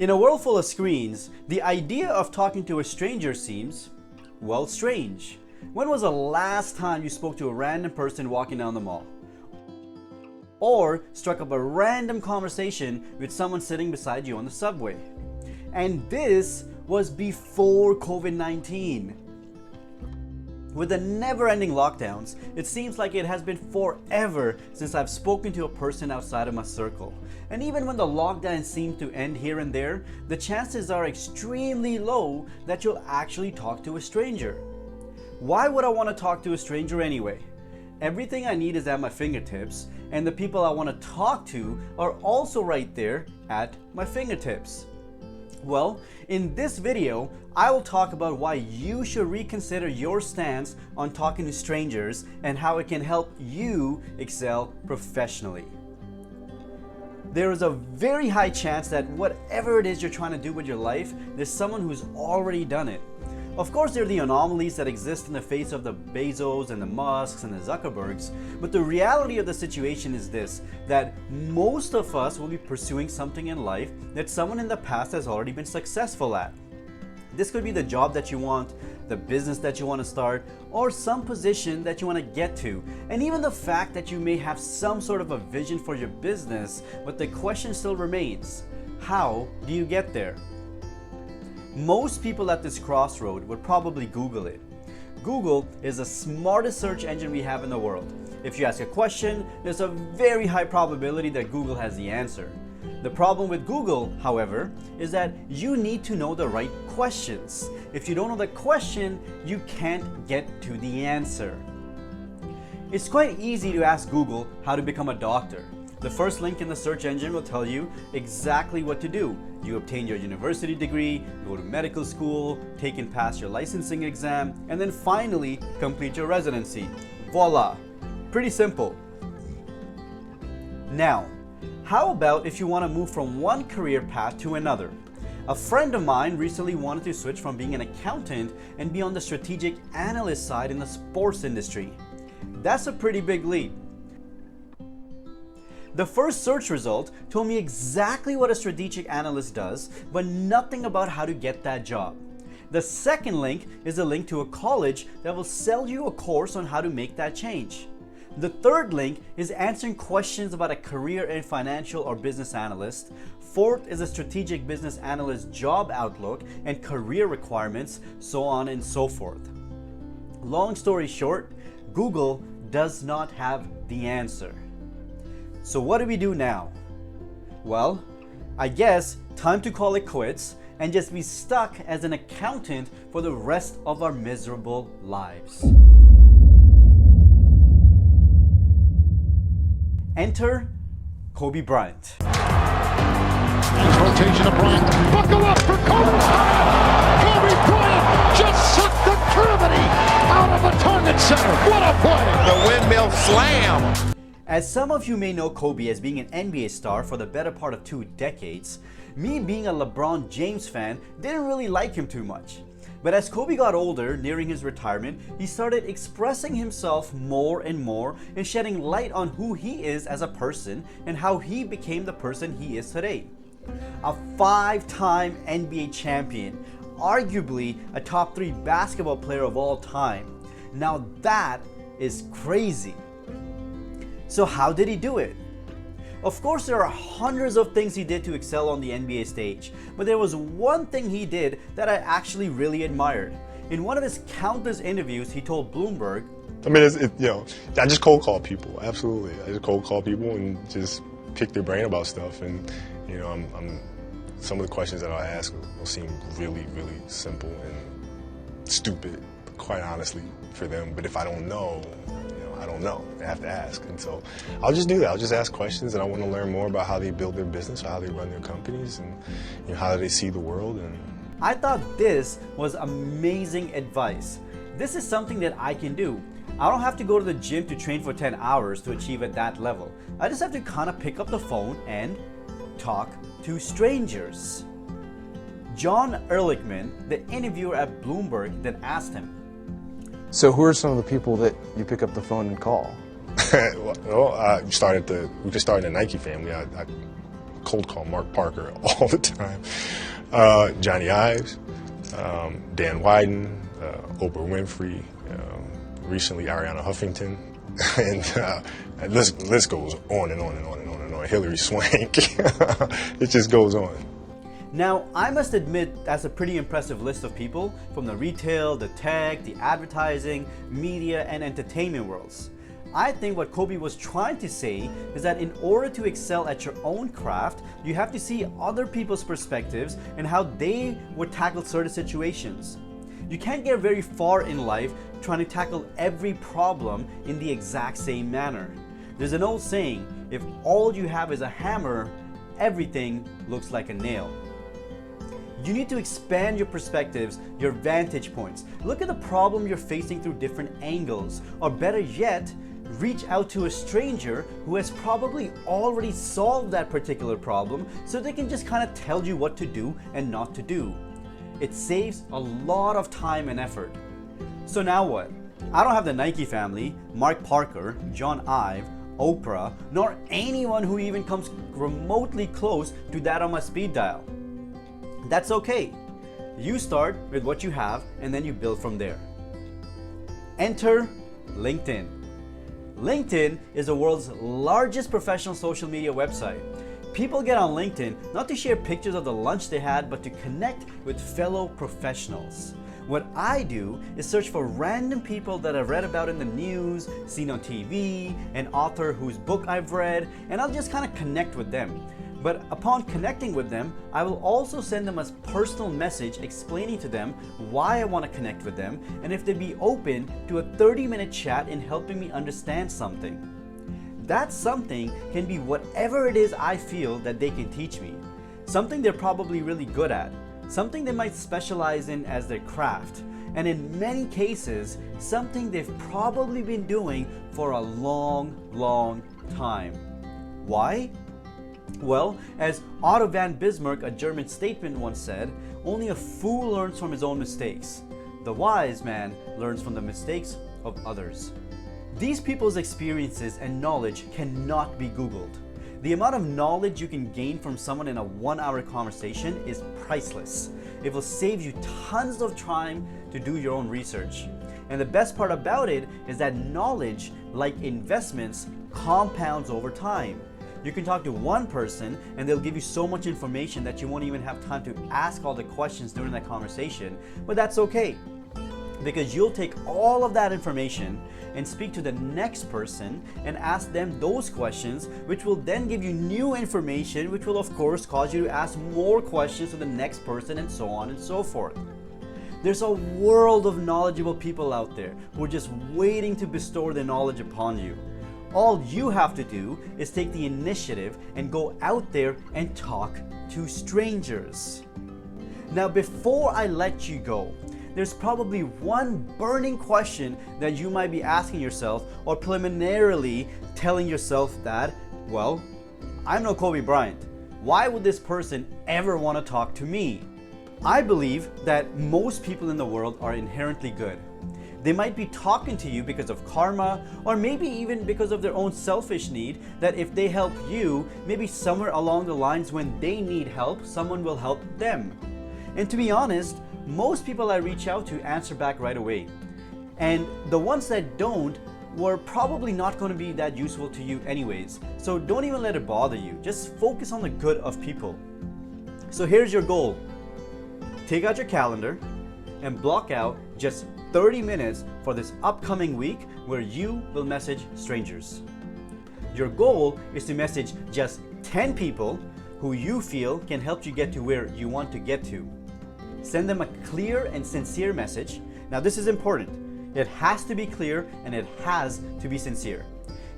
In a world full of screens, the idea of talking to a stranger seems, well, strange. When was the last time you spoke to a random person walking down the mall? Or struck up a random conversation with someone sitting beside you on the subway? And this was before COVID-19. With the never-ending lockdowns, it seems like it has been forever since I've spoken to a person outside of my circle. And even when the lockdown seems to end here and there, the chances are extremely low that you'll actually talk to a stranger. Why would I want to talk to a stranger anyway? Everything I need is at my fingertips, and the people I want to talk to are also right there at my fingertips. Well, in this video, I will talk about why you should reconsider your stance on talking to strangers and how it can help you excel professionally. There is a very high chance that whatever it is you're trying to do with your life, there's someone who's already done it. Of course, there are the anomalies that exist in the face of the Bezos and the Musks and the Zuckerbergs, but the reality of the situation is this, that most of us will be pursuing something in life that someone in the past has already been successful at. This could be the job that you want, the business that you want to start, or some position that you want to get to. And even the fact that you may have some sort of a vision for your business, but the question still remains, how do you get there? Most people at this crossroad would probably Google it. Google is the smartest search engine we have in the world. If you ask a question, there's a very high probability that Google has the answer. The problem with Google, however, is that you need to know the right questions. If you don't know the question, you can't get to the answer. It's quite easy to ask Google how to become a doctor. The first link in the search engine will tell you exactly what to do. You obtain your university degree, go to medical school, take and pass your licensing exam, and then finally complete your residency. Voila! Pretty simple. Now, how about if you want to move from one career path to another? A friend of mine recently wanted to switch from being an accountant and be on the strategic analyst side in the sports industry. That's a pretty big leap. The first search result told me exactly what a strategic analyst does, but nothing about how to get that job. The second link is a link to a college that will sell you a course on how to make that change. The third link is answering questions about a career in financial or business analyst. Fourth is a strategic business analyst job outlook and career requirements, so on and so forth. Long story short, Google does not have the answer. So what do we do now? Well, I guess time to call it quits and just be stuck as an accountant for the rest of our miserable lives. Enter Kobe Bryant. Rotation of Bryant. Buckle up for Kobe! Kobe Bryant just sucked the gravity out of the target center. What a play! The windmill slam! As some of you may know Kobe as being an NBA star for the better part of 2 decades, me being a LeBron James fan didn't really like him too much. But as Kobe got older, nearing his retirement, he started expressing himself more and more and shedding light on who he is as a person and how he became the person he is today. A 5-time NBA champion, arguably a top 3 basketball player of all time. Now that is crazy. So how did he do it? Of course, there are hundreds of things he did to excel on the NBA stage, but there was one thing he did that I actually really admired. In one of his countless interviews, he told Bloomberg, I mean, I just cold call people, absolutely. I just cold call people and just pick their brain about stuff. And, some of the questions that I'll ask will seem really, really simple and stupid, quite honestly, for them. But if I don't know, I don't know. I have to ask. And so I'll just do that. I'll just ask questions, and I want to learn more about how they build their business, how they run their companies, and how they see the world. And I thought this was amazing advice. This is something that I can do. I don't have to go to the gym to train for 10 hours to achieve at that level. I just have to kind of pick up the phone and talk to strangers. John Ehrlichman, the interviewer at Bloomberg, then asked him, So who are some of the people that you pick up the phone and call? we just started the Nike family. I cold call Mark Parker all the time. Johnny Ives, Dan Wyden, Oprah Winfrey, recently Ariana Huffington, and list goes on and on and on and on and on. Hillary Swank. It just goes on. Now, I must admit that's a pretty impressive list of people from the retail, the tech, the advertising, media, and entertainment worlds. I think what Kobe was trying to say is that in order to excel at your own craft, you have to see other people's perspectives and how they would tackle certain situations. You can't get very far in life trying to tackle every problem in the exact same manner. There's an old saying, if all you have is a hammer, everything looks like a nail. You need to expand your perspectives, your vantage points. Look at the problem you're facing through different angles, or better yet, reach out to a stranger who has probably already solved that particular problem so they can just kind of tell you what to do and not to do. It saves a lot of time and effort. So now what? I don't have the Nike family, Mark Parker, John Ive, Oprah, nor anyone who even comes remotely close to that on my speed dial. That's okay. You start with what you have and then you build from there. Enter LinkedIn. LinkedIn is the world's largest professional social media website. People get on LinkedIn not to share pictures of the lunch they had, but to connect with fellow professionals. What I do is search for random people that I've read about in the news, seen on TV, an author whose book I've read, and I'll just kind of connect with them. But upon connecting with them, I will also send them a personal message explaining to them why I want to connect with them and if they'd be open to a 30-minute chat in helping me understand something. That something can be whatever it is I feel that they can teach me. Something they're probably really good at. Something they might specialize in as their craft. And in many cases, something they've probably been doing for a long time. Why? Well, as Otto von Bismarck, a German statesman, once said, only a fool learns from his own mistakes. The wise man learns from the mistakes of others. These people's experiences and knowledge cannot be Googled. The amount of knowledge you can gain from someone in a 1-hour conversation is priceless. It will save you tons of time to do your own research. And the best part about it is that knowledge, like investments, compounds over time. You can talk to one person and they'll give you so much information that you won't even have time to ask all the questions during that conversation. But that's okay, because you'll take all of that information and speak to the next person and ask them those questions, which will then give you new information, which will of course cause you to ask more questions to the next person, and so on and so forth. There's a world of knowledgeable people out there who are just waiting to bestow their knowledge upon you. All you have to do is take the initiative and go out there and talk to strangers. Now, before I let you go, there's probably one burning question that you might be asking yourself, or preliminarily telling yourself that, well, I'm no Kobe Bryant. Why would this person ever want to talk to me? I believe that most people in the world are inherently good. They might be talking to you because of karma, or maybe even because of their own selfish need, that if they help you, maybe somewhere along the lines when they need help, someone will help them. And to be honest, most people I reach out to answer back right away. And the ones that don't were probably not going to be that useful to you anyways. So don't even let it bother you. Just focus on the good of people. So here's your goal. Take out your calendar and block out just 30 minutes for this upcoming week where you will message strangers. Your goal is to message just 10 people who you feel can help you get to where you want to get to. Send them a clear and sincere message. Now this is important. It has to be clear and it has to be sincere.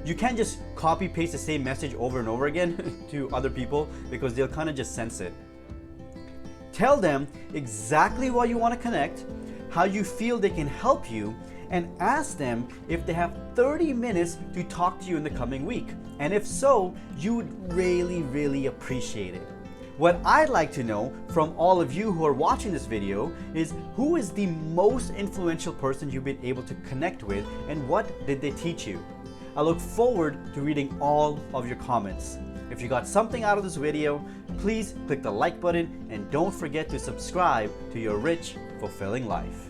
You can't just copy paste the same message over and over again to other people, because they'll kind of just sense it. Tell them exactly why you want to connect, how you feel they can help you, and ask them if they have 30 minutes to talk to you in the coming week. And if so, you would really appreciate it. What I'd like to know from all of you who are watching this video is, who is the most influential person you've been able to connect with, and what did they teach you? I look forward to reading all of your comments. If you got something out of this video, please click the like button and don't forget to subscribe to your rich, fulfilling life.